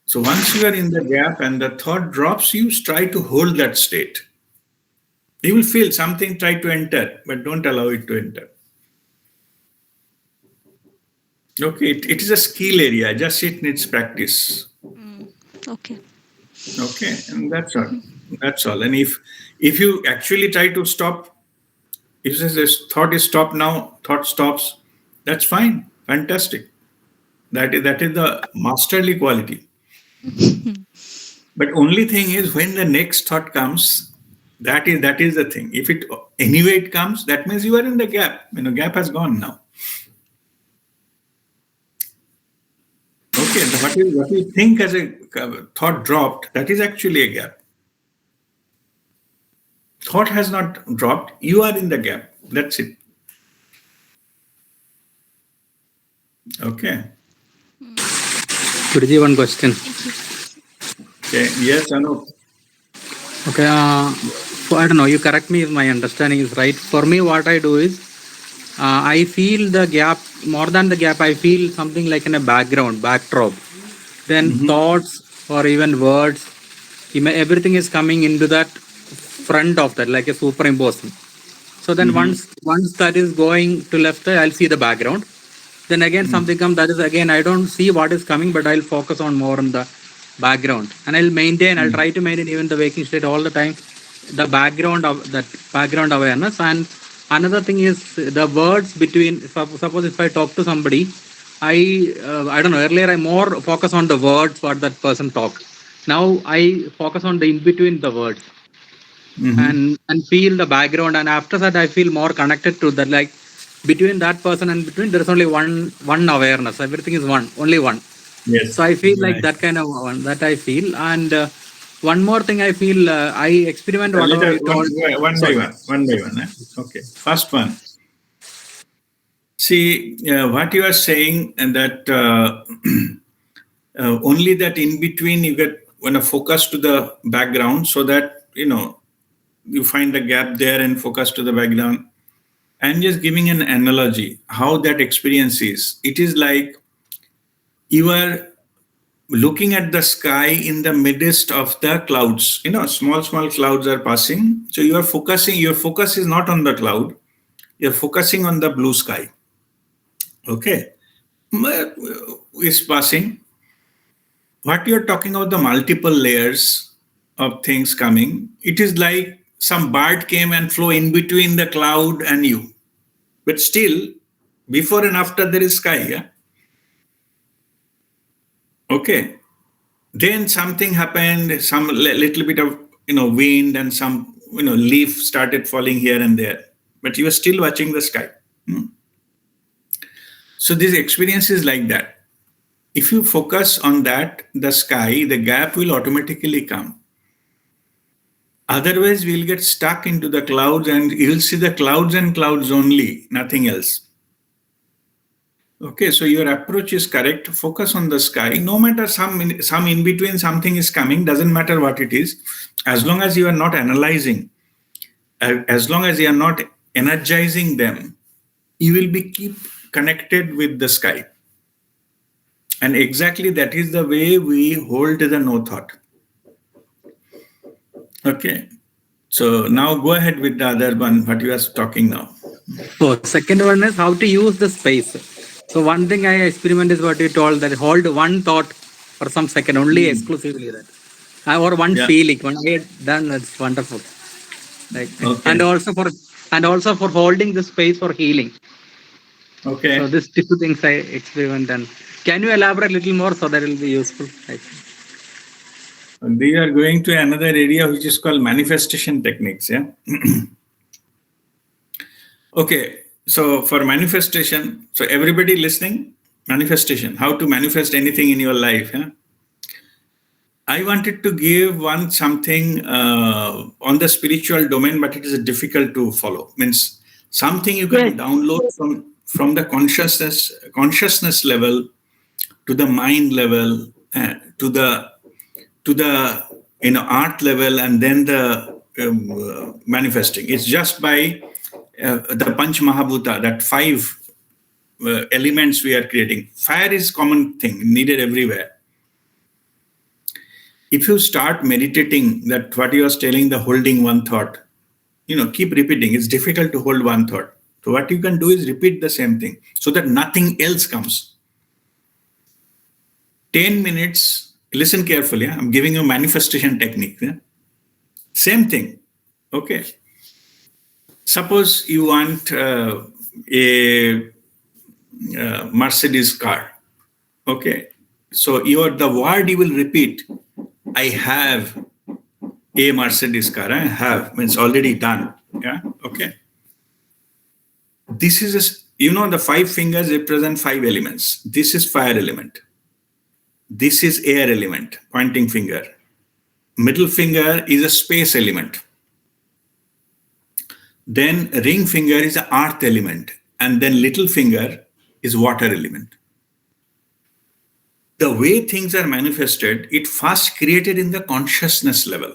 So once you are in the gap and the thought drops, you try to hold that state. You will feel something try to enter, but don't allow it to enter. Okay, it is a skill area, just it needs practice. Mm, okay. Okay, and that's all. That's all. And if you actually try to stop, if this thought is stopped now, thought stops, that's fine. Fantastic. That is the masterly quality. But only thing is when the next thought comes, that is the thing. If it anyway it comes, that means you are in the gap. Gap has gone now. Okay, what you think as a thought dropped, that is actually a gap. Thought has not dropped. You are in the gap. That's it. Okay. Guruji, one question. Thank you. Okay. Yes, Anup. Okay, I don't know, you correct me if my understanding is right. For me, what I do is, I feel the gap, more than the gap, I feel something like in a backdrop. Then thoughts or even words, everything is coming into that front of that, like a superimposing. So then once that is going to left side, I'll see the background. Then again something comes, that is again I don't see what is coming, but I'll focus on more on the background, and I'll try to maintain even the waking state all the time, the background of that background awareness. And another thing is the words between, suppose if I talk to somebody, I don't know, earlier I more focus on the words what that person talk. Now I focus on the in between the words, and feel the background, and after that I feel more connected to that, like between that person and between there is only one awareness, everything is one, only one. So Yes. I feel like Right. that kind of one that I feel. And one more thing I feel, I experiment Let whatever us you told. one by Sorry. one. One by one. Okay. First one. See, what you are saying, and that only that in between you get when a focus to the background, so that you find the gap there and focus to the background. I'm just giving an analogy how that experience is. It is like you are looking at the sky in the midst of the clouds. Small clouds are passing. So you are focusing. Your focus is not on the cloud. You're focusing on the blue sky. Okay, is passing. What you're talking about, the multiple layers of things coming, it is like some bird came and flew in between the cloud and you. But still, before and after there is sky. Yeah. Okay. Then something happened, some little bit of wind and some leaf started falling here and there. But you are still watching the sky. So this experience is like that. If you focus on that, the sky, the gap will automatically come. Otherwise, we'll get stuck into the clouds and you'll see the clouds and clouds only, nothing else. Okay, so your approach is correct. Focus on the sky. No matter some in between something is coming, doesn't matter what it is, as long as you are not analyzing, as long as you are not energizing them, you will be keep connected with the sky. And exactly that is the way we hold the no thought. Okay. So now go ahead with the other one, what you are talking now. So second one is how to use the space. So one thing I experiment is what you told, that hold one thought for some second, only Hmm. exclusively that. Or one Yeah. feeling. When I get done, it's wonderful. Like, and Okay. also for holding the space for healing. So Okay. these two things I experiment, and can you elaborate a little more so that it will be useful? Like, We are going to another area which is called manifestation techniques. Yeah. Okay. So for manifestation, so everybody listening, manifestation, how to manifest anything in your life. Yeah? I wanted to give one something on the spiritual domain, but it is difficult to follow. Means something you Yes. can download from the consciousness level to the mind level, to the art level, and then the manifesting. It's just by the Panch Mahabhuta, that five elements we are creating. Fire is common thing needed everywhere. If you start meditating, that what you are telling, the holding one thought, keep repeating. It's difficult to hold one thought. So what you can do is repeat the same thing so that nothing else comes. 10 minutes, listen carefully. I'm giving you manifestation technique. Yeah? Same thing. Okay. Suppose you want a Mercedes car. Okay. So the word you will repeat, I have a Mercedes car. I have means already done. Yeah. Okay. This is the five fingers represent five elements. This is fire element. This is air element, pointing finger. Middle finger is a space element. Then ring finger is the earth element. And then little finger is water element. The way things are manifested, it first created in the consciousness level.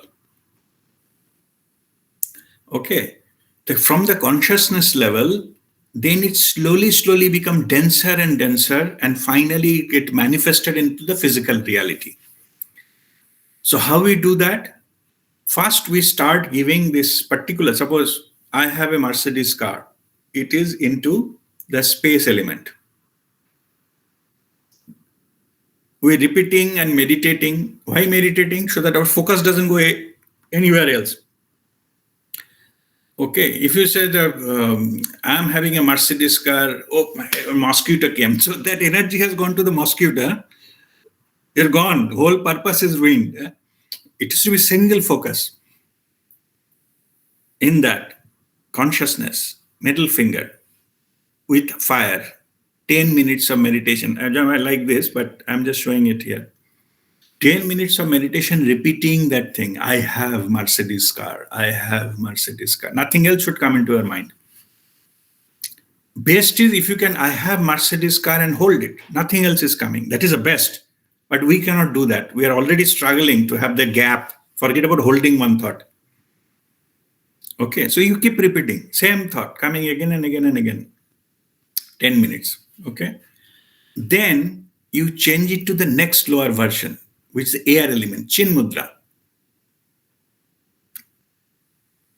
Okay. From the consciousness level, then it slowly become denser and denser, and finally get manifested into the physical reality. So how we do that? First, we start giving this particular, suppose I have a Mercedes car. It is into the space element. We're repeating and meditating. Why meditating? So that our focus doesn't go anywhere else. Okay, if you say that I'm having a Mercedes car, a mosquito came. So that energy has gone to the mosquito. You're gone. The whole purpose is ruined. It is to be single focus in that consciousness, middle finger with fire. 10 minutes of meditation. I like this, but I'm just showing it here. 10 minutes of meditation repeating that thing. I have Mercedes car. I have Mercedes car. Nothing else should come into your mind. Best is if you can, I have Mercedes car and hold it. Nothing else is coming. That is the best. But we cannot do that. We are already struggling to have the gap. Forget about holding one thought. Okay, so you keep repeating. Same thought coming again and again and again. 10 minutes. Okay. Then you change it to the next lower version, which is the air element, Chin Mudra.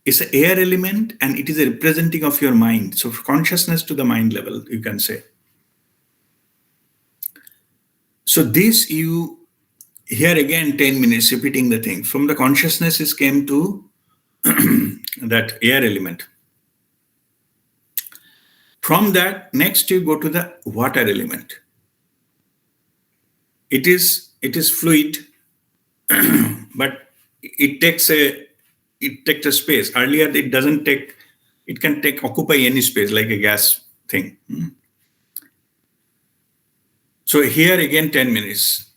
It's an air element and it is a representing of your mind. So consciousness to the mind level, you can say. So this here again 10 minutes repeating the thing. From the consciousness it came to that air element. From that, next you go to the water element. It is fluid, but it takes a space. Earlier it doesn't take, it can occupy any space like a gas thing. So here again 10 minutes.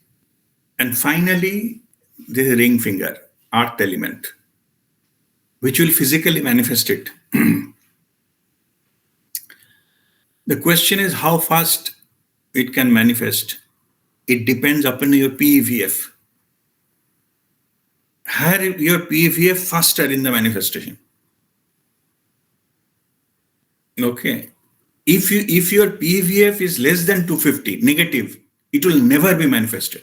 And finally, this ring finger, earth element, which will physically manifest it. The question is how fast it can manifest? It depends upon your PEVF. Higher your PEVF, faster in the manifestation. Okay. If your PEVF is less than 250, negative, it will never be manifested.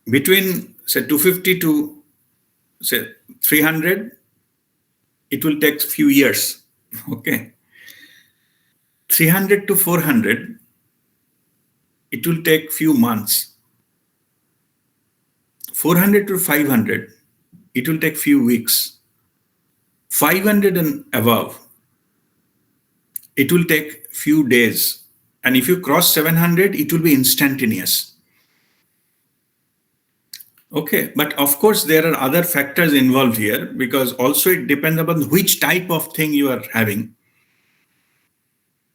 Between say 250 to say 300, it will take few years. Okay. 300 to 400, it will take few months. 400 to 500, it will take few weeks. 500 and above, it will take few days. And if you cross 700, it will be instantaneous. Okay, but of course, there are other factors involved here, because also it depends upon which type of thing you are having.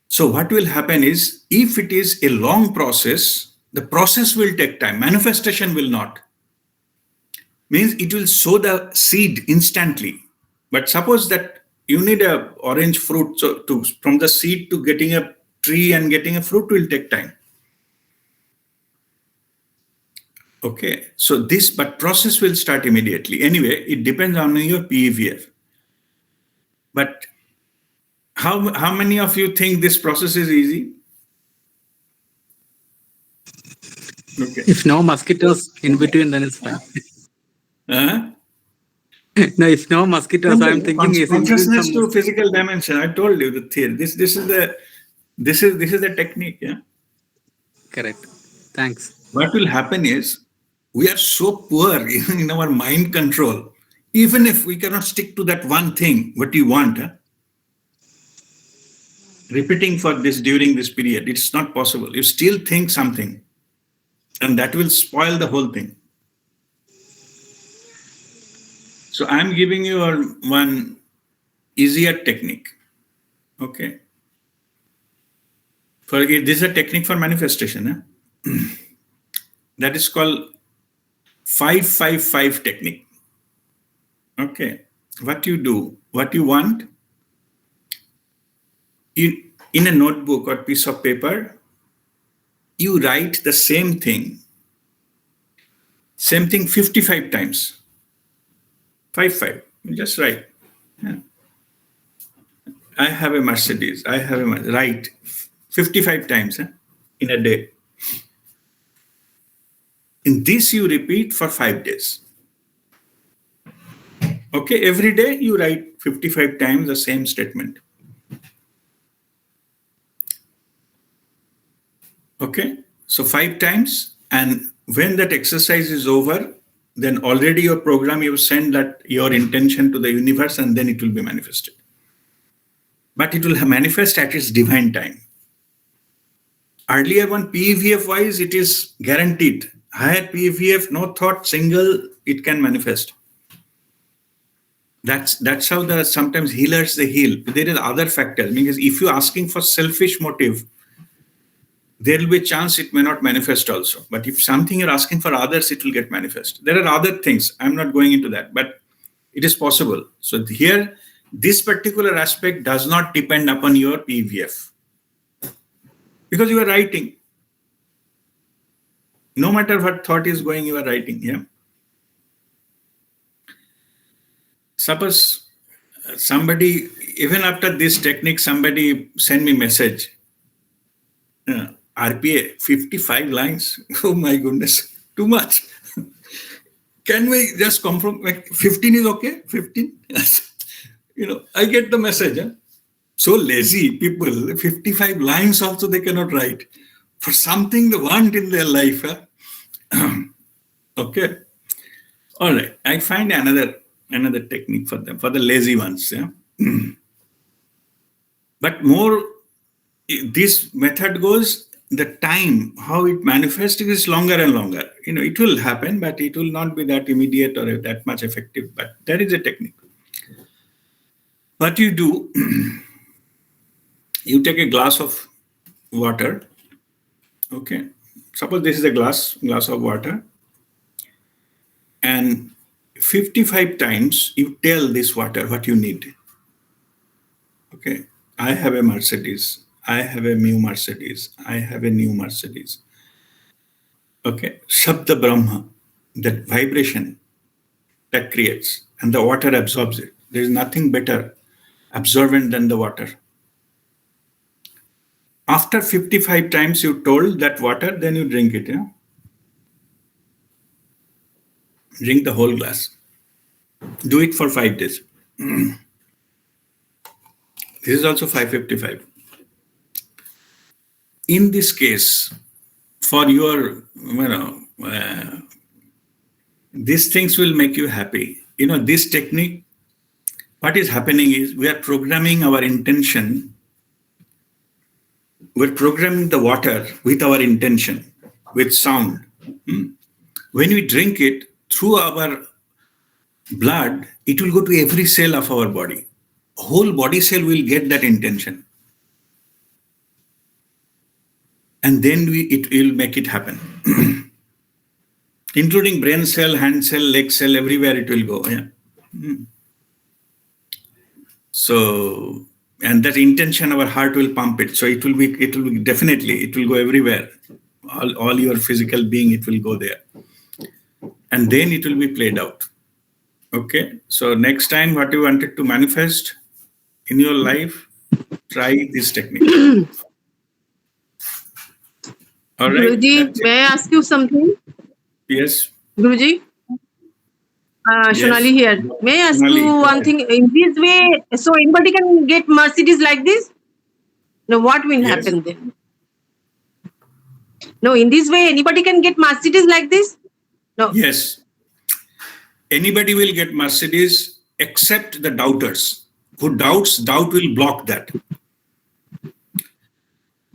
So what will happen is, if it is a long process, the process will take time. Manifestation will not. Means it will sow the seed instantly. But suppose that you need a orange fruit, so from the seed to getting a tree and getting a fruit will take time. Okay, so but process will start immediately. Anyway, it depends on your PEVF. But how many of you think this process is easy? Okay. If no mosquitoes in between, then it's fine. Huh? No, if no mosquitoes, I'm thinking is Consciousness to physical dimension. I told you the theory. This is the technique. Yeah. Correct. Thanks. What will happen is, we are so poor in our mind control. Even if we cannot stick to that one thing, what you want, repeating for this during this period, it's not possible. You still think something, and that will spoil the whole thing. So I'm giving you one easier technique. Okay. This is a technique for manifestation. That is called 5-5-5 technique. Okay. What you do, what you want, in a notebook or piece of paper, you write the same thing 55 times. 5-5. Just write. Yeah. I have a Mercedes. Write 55 times in a day. In this, you repeat for 5 days. Okay, every day you write 55 times the same statement. Okay, so 5 times, and when that exercise is over, then already your program, you send that your intention to the universe, and then it will be manifested. But it will manifest at its divine time. Earlier one, PEVF wise, it is guaranteed. Higher PEVF, no thought, single, it can manifest. That's how sometimes healers, they heal. There is other factors, because if you're asking for selfish motive, there will be a chance it may not manifest also. But if something you're asking for others, it will get manifest. There are other things. I'm not going into that, but it is possible. So here, this particular aspect does not depend upon your PEVF. Because you are writing. No matter what thought is going, you are writing. Yeah. Suppose somebody, even after this technique, somebody send me message. RPA, 55 lines. Oh my goodness, too much. Can we just come from 15 is okay? 15? I get the message. So lazy people, 55 lines also they cannot write for something they want in their life. Okay. All right. I find another technique for them, for the lazy ones. Yeah. But more, this method goes, the time, how it manifests is longer and longer. It will happen, but it will not be that immediate or that much effective. But there is a technique. What you do, you take a glass of water. Okay. Suppose this is a glass of water. And 55 times you tell this water what you need. Okay. I have a Mercedes. I have a new Mercedes. I have a new Mercedes. Okay. Shabda Brahma, that vibration that creates, and the water absorbs it. There is nothing better absorbent than the water. After 55 times you told that water, then you drink it. Yeah? Drink the whole glass. Do it for 5 days. This is also 555. In this case, for your, these things will make you happy. This technique, what is happening is we are programming our intention. We're programming the water with our intention, with sound. When we drink it through our blood, it will go to every cell of our body. Whole body cell will get that intention. And then it will make it happen. Including brain cell, hand cell, leg cell, everywhere it will go. Yeah. So, and that intention, our heart will pump it. So it will be definitely, it will go everywhere. All your physical being, it will go there. And then it will be played out. Okay. So next time what you wanted to manifest in your life, try this technique. All right. Guruji, may I ask you something? Yes. Guruji? Shonali here. May I ask Shonali, you one thing? In this way, so anybody can get Mercedes like this? No, what will Yes. happen then? No, in this way, anybody can get Mercedes like this? No. Yes. Anybody will get Mercedes except the doubters. Who doubts, doubt will block that.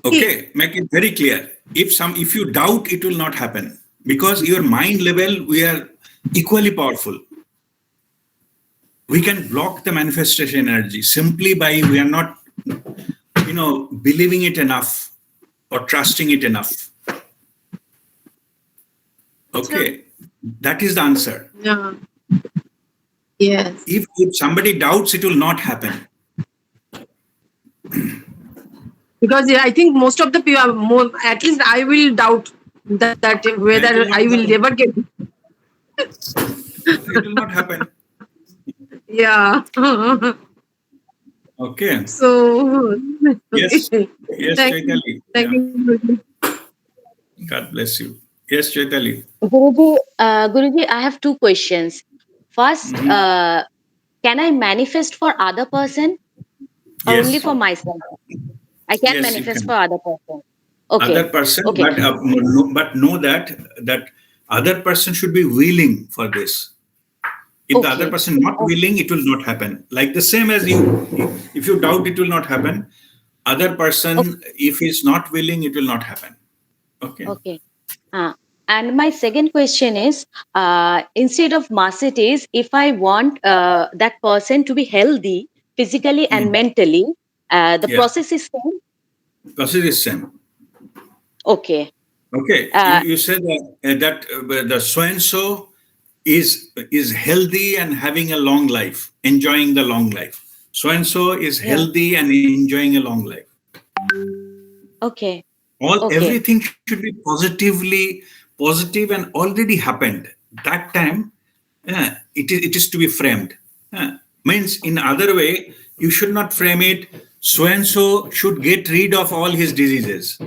Okay, make it very clear. If you doubt, it will not happen. Because your mind level, we are equally powerful. We can block the manifestation energy simply by we are not, believing it enough or trusting it enough. Okay, that is the answer. Yeah. Yes. If somebody doubts, it will not happen. Because I think most of the people, at least I will doubt that whether I will ever get it. It will not happen. Yeah. Okay. So, Yes. Yes, Thank you. Chaitali. Thank Yeah. you. God bless you. Yes, Chaitali. Guruji, I have two questions. First, can I manifest for other person or only Yes. for myself? I can Yes, you manifest can. for other person. Okay. Other person, Okay. but know that other person should be willing for this. If the other Okay. person not willing, it will not happen. Like the same as you, if you doubt, it will not happen. Other person, if he's not willing, it will not happen. Okay. Okay. And my second question is, instead of Mercedes, if I want that person to be healthy physically and mentally, the Yeah. process is same. Process is same. Okay. Okay. You said that the so and so is healthy and having a long life, enjoying the long life. So and so is Yeah. healthy and enjoying a long life. Okay. Okay. Everything should be positive and already happened. That time, it is to be framed. Means in other way, you should not frame it. So and so should get rid of all his diseases.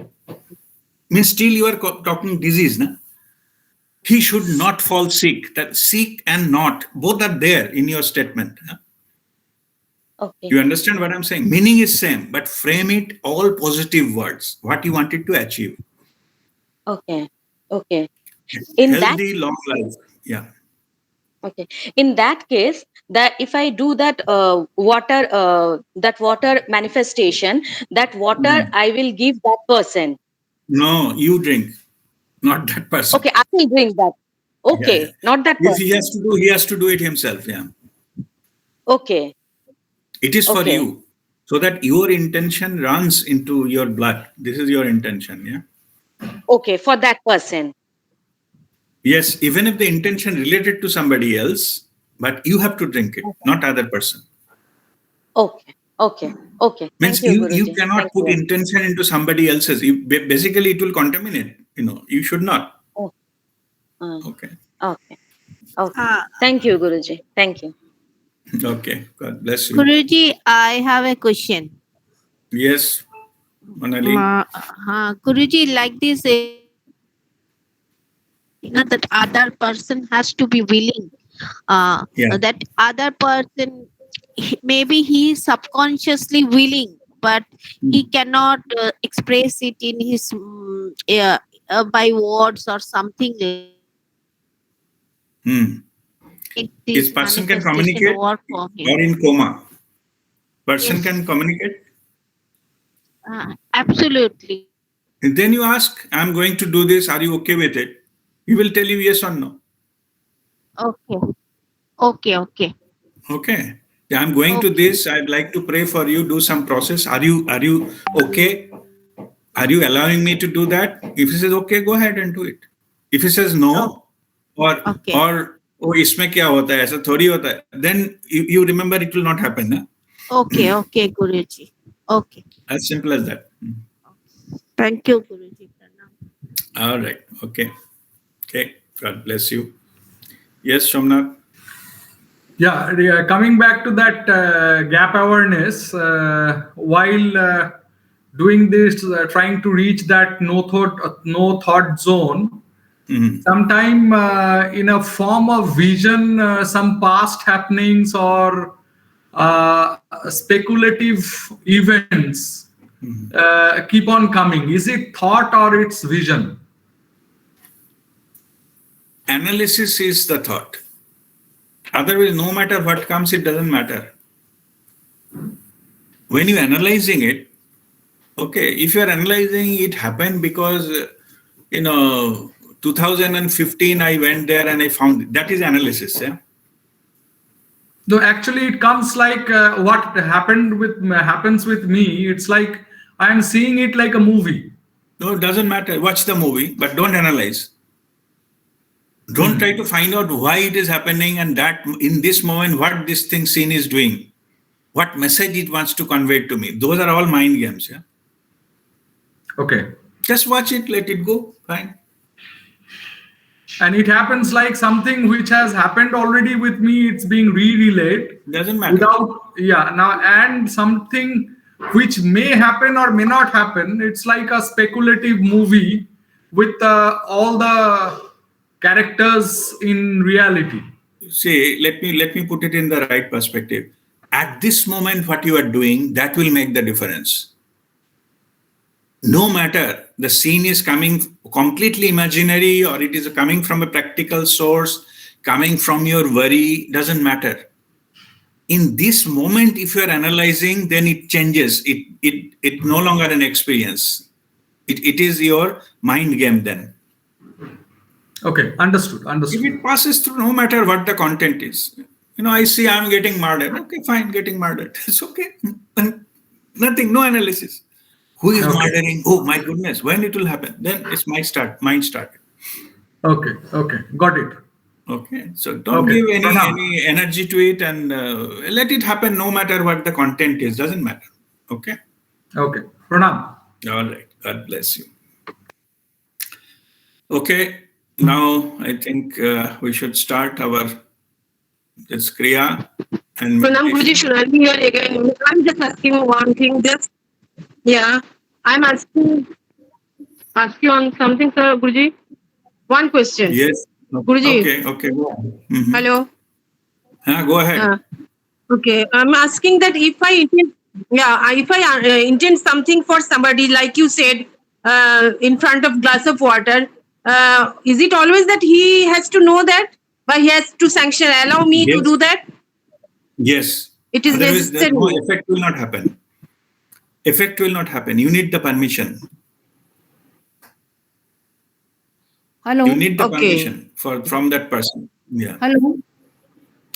Means still you are talking disease, na? He should not fall sick. That sick and not both are there in your statement. Okay. You understand what I'm saying? Meaning is same, but frame it all positive words. What you wanted to achieve. Okay. Okay. In that Healthy long life. Yeah. Okay. In that case, that if I do that water manifestation, that water I will give that person. No, you drink, not that person. Okay, I will drink that. Okay, Yeah. not that If he person. has to do it himself. Yeah. Okay. It is for Okay. you. So that your intention runs into your blood. This is your intention. Yeah. Okay, for that person. Yes, even if the intention related to somebody else, but you have to drink it, not other person. Okay. Okay. Okay. Means Thank you, you Guruji. cannot Thank put you. intention into somebody else's. Basically, it will contaminate. You should not. Oh, uh, Okay. okay. Okay. Uh, Thank you, Guruji. Thank you. Okay. God bless you. Guruji, I have a question. Yes, Manali. Guruji, like this, that other person has to be willing. Yeah. That other person, maybe he is subconsciously willing, but he Hmm. cannot express it in his by words or something like Hmm. this Is person can manifestation communicate work for him. or in coma? Person can Yes, communicate. absolutely. And then you ask, I'm going to do this. Are you okay with it? He will tell you yes or no. Okay, okay, okay, Okay. Yeah, I'm going to okay, this. I'd like to pray for you. Do some process. Are you okay? Are you allowing me to do that? If he says okay, go ahead and do it. If he says okay, no, or okay, or oh इसमें क्या होता है ऐसा थोड़ी होता है, then you remember it will not happen. Na? okay, okay, Guruji. Okay. As simple as that. Thank you, Guruji. Pranam. All right. Okay. Okay. God bless you. Yes, Shomnath. Yeah, coming back to that gap awareness, while doing this, trying to reach that no thought zone, Mhm. sometime in a form of vision, some past happenings or speculative events keep on coming. Is it thought or it's vision? Analysis is the thought. Otherwise, no matter what comes, it doesn't matter. When you're analyzing it, okay, if you're analyzing it happened because, you know, 2015, I went there and I found it. That is analysis. Yeah. No, actually, it comes like what happens with me. It's like I'm seeing it like a movie. No, it doesn't matter. Watch the movie, but don't analyze. Don't try to find out why it is happening and that in this moment, what this thing scene is doing, what message it wants to convey to me. Those are all mind games. Yeah. Okay, Just watch it, let it go. Fine. and it happens like something which has happened already with me. It's being re-relayed Doesn't matter. without now and something which may happen or may not happen. It's like a speculative movie with all the characters in reality. See, let me put it in the right perspective. At this moment, what you are doing, that will make the difference. No matter the scene is coming completely imaginary or it is coming from a practical source, coming from your worry, doesn't matter. In this moment, if you are analyzing, then it changes. It no longer an experience. It is your mind game then. Okay, understood. If Understood. it passes through, no matter what the content is, I see I'm getting murdered. Okay, fine, getting murdered. It's okay. Nothing, no analysis. Who is Okay. murdering? Oh my goodness, when it will happen? Then it's mind start. Okay. Okay. Got it. Okay, so don't Okay. give any Pranam. any energy to it and let it happen. No matter what the content is, doesn't matter. Okay. Okay. Pranam. All right. God bless you. Okay. Now I think we should start our this Kriya and Pranam Guruji, meditation. should I be here again? I'm just asking one thing. Yeah, I'm ask you on something, sir, Guruji. One question. Yes. Guruji, Okay. Okay. Go ahead. Mhm. hello. Go ahead. Okay, I'm asking that if I intend, if I intend something for somebody, like you said, in front of glass of water, is it always that he has to know that, but he has to allow me to Yes. do that? Yes. It is Otherwise, the no necessary. effect will not happen. Effect will not happen. You need the permission. Hello. You need the Okay. permission from that person. Yeah. Hello.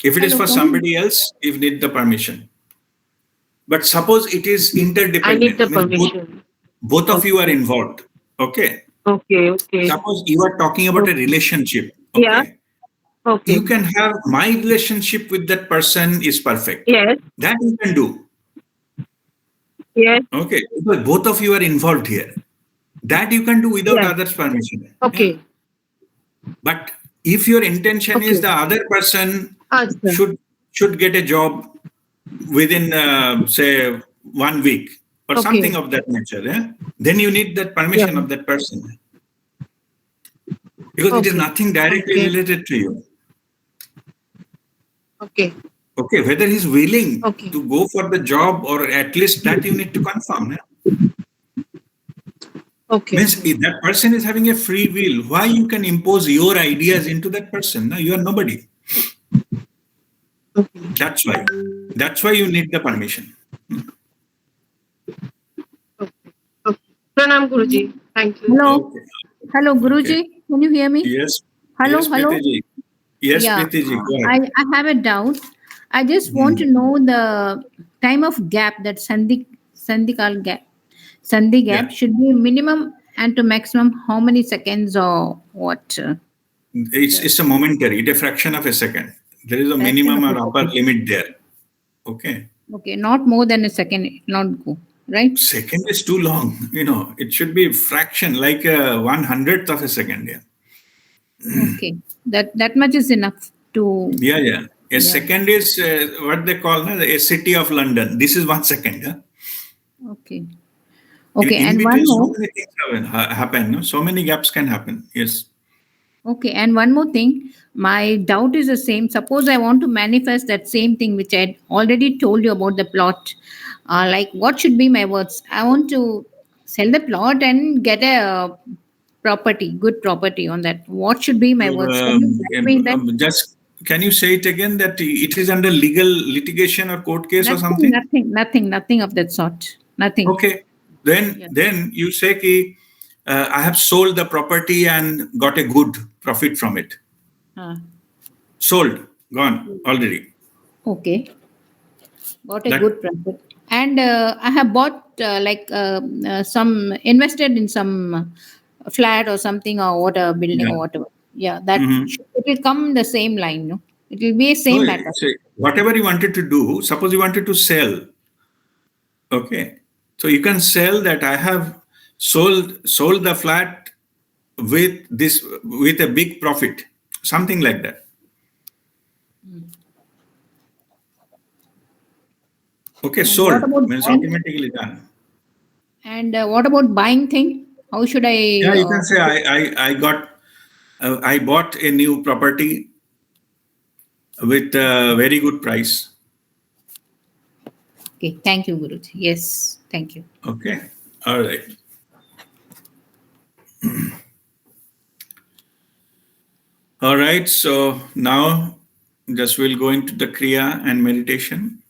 If it is Hello. for somebody else, you need the permission. But suppose it is I need interdependent, the means permission. both of you are Okay. involved. Okay. Okay. Okay. Suppose you are talking about a Okay. relationship. Yeah. Okay. Okay. You can have my relationship with that person is perfect. Yes. That you can do. Yes. Okay, because both of you are involved here. That you can do without Yes. others' permission. Yeah. Okay. But if your intention is Okay. the other person Acha. should should get a job within say 1 week or Okay. something of that nature, yeah, then you need that Yeah. permission of that person because it is Okay. nothing directly Okay. related to you. Okay. Okay, whether he's willing Okay. to go for the job or at least that you need to confirm. Yeah? Okay. Means if that person is having a free will, why you can impose your ideas into that person? No, you are nobody. Okay. That's why. That's why you need the permission. Okay. Pranam Guruji. Thank you. Hello. Okay. Hello, Okay. Guruji. Can you hear me? Yes. Hello, Yes, hello. Preeti ji. Yes, Yeah, Preeti ji. Go I, ahead. I have a doubt. I just want Hmm. to know the time of gap that Sandhikal gap. Sandhi Yeah. gap should be minimum and to maximum how many seconds or what? It's a momentary, it's a fraction of a second. There is a Fraction minimum of or a upper second. limit there. Okay. Okay, not more than a second, it not go, right? Second is too long. It should be fraction, like 1/100th of a second. Yeah. Okay, that much is enough to, Yeah, yeah. A yeah. second is what they call a city of London. This is 1 second. Huh? Okay, In, okay, in and between, one so more. many things happen. No? So many gaps can happen. Yes. Okay, and one more thing. My doubt is the same. Suppose I want to manifest that same thing which I had already told you about the plot. Like, what should be my words? I want to sell the plot and get a property, good property on that. What should be my words? Can you guide me in that? Just can you say it again that it is under legal litigation or court case or Nothing, something? nothing, nothing, nothing of that sort. Nothing. Okay. Then Yeah. then you say ki, I have sold the property and got a good profit from it. Uh, Sold, gone already. okay. Got a That good profit. And I have bought some invested in some flat or something or water building yeah. or whatever. Yeah, that Mhm. it will come the same line, no? It will be a So same matter. whatever you wanted to do, suppose you wanted to sell. Okay. So you can sell that I have sold the flat with a big profit, something like that. Okay, And what sold about means buying? automatically done. And what about buying thing? How should I? Yeah, you can say I bought a new property with a very good price. Okay, thank you, Guruji. Yes, thank you. Okay, all right. All right. So now just we'll go into the Kriya and meditation.